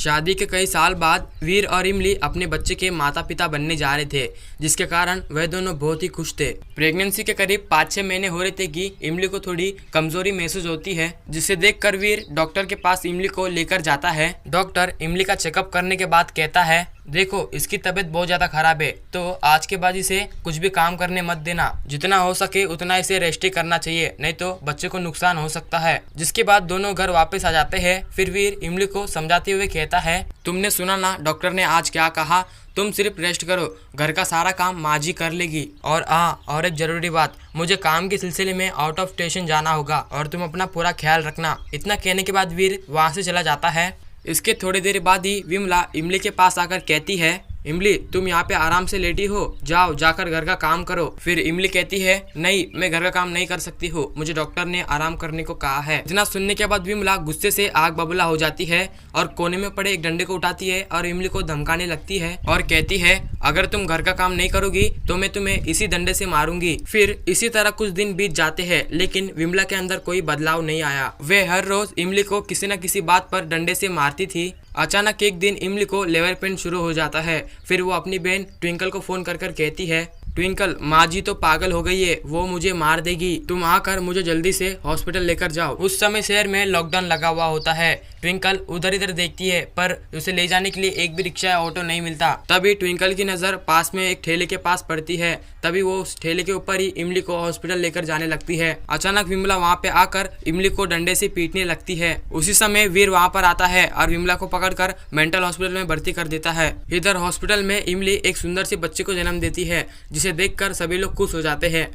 शादी के कई साल बाद वीर और इमली अपने बच्चे के माता पिता बनने जा रहे थे, जिसके कारण वह दोनों बहुत ही खुश थे। प्रेगनेंसी के करीब 5-6 महीने हो रहे थे कि इमली को थोड़ी कमजोरी महसूस होती है, जिसे देखकर वीर डॉक्टर के पास इमली को लेकर जाता है। डॉक्टर इमली का चेकअप करने के बाद कहता है, देखो इसकी तबीयत बहुत ज़्यादा खराब है, तो आज के बाद इसे कुछ भी काम करने मत देना। जितना हो सके उतना इसे रेस्ट ही करना चाहिए, नहीं तो बच्चे को नुकसान हो सकता है। जिसके बाद दोनों घर वापस आ जाते हैं। फिर वीर इमली को समझाते हुए कहता है, तुमने सुना ना डॉक्टर ने आज क्या कहा, तुम सिर्फ रेस्ट करो, घर का सारा काम माँ जी कर लेगी। और एक जरूरी बात, मुझे काम के सिलसिले में आउट ऑफ स्टेशन जाना होगा और तुम अपना पूरा ख्याल रखना। इतना कहने के बाद वीर वहाँ से चला जाता है। इसके थोड़ी देर बाद ही विमला इमली के पास आकर कहती है, इमली तुम यहाँ पे आराम से लेटी हो, जाओ जाकर घर का काम करो। फिर इमली कहती है, नहीं मैं घर का काम नहीं कर सकती हूँ, मुझे डॉक्टर ने आराम करने को कहा है। इतना सुनने के बाद विमला गुस्से से आग बबूला हो जाती है और कोने में पड़े एक डंडे को उठाती है और इमली को धमकाने लगती है और कहती है, अगर तुम घर का काम नहीं करोगी तो मैं तुम्हें इसी डंडे से मारूंगी। फिर इसी तरह कुछ दिन बीत जाते हैं, लेकिन विमला के अंदर कोई बदलाव नहीं आया। वे हर रोज इमली को किसी न किसी बात पर डंडे से मारती थी। अचानक एक दिन इमली को लेबर पेन शुरू हो जाता है। फिर वो अपनी बहन ट्विंकल को फोन कर कहती है, ट्विंकल माँ जी तो पागल हो गई है, वो मुझे मार देगी, तुम आकर मुझे जल्दी से हॉस्पिटल लेकर जाओ। उस समय शहर में लॉकडाउन लगा हुआ होता है। ट्विंकल उधर इधर देखती है, पर उसे ले जाने के लिए एक भी रिक्शा या ऑटो नहीं मिलता। तभी ट्विंकल की नज़र पास में एक ठेले के पास पड़ती है। तभी वो उस ठेले के ऊपर ही इमली को हॉस्पिटल लेकर जाने लगती है। अचानक विमला वहाँ पे आकर इमली को डंडे से पीटने लगती है। उसी समय वीर वहाँ पर आता है और विमला को पकड़कर मेंटल हॉस्पिटल में भर्ती कर देता है। इधर हॉस्पिटल में इमली एक सुंदर सी बच्चे को जन्म देती है, जिसे देखकर सभी लोग खुश हो जाते हैं।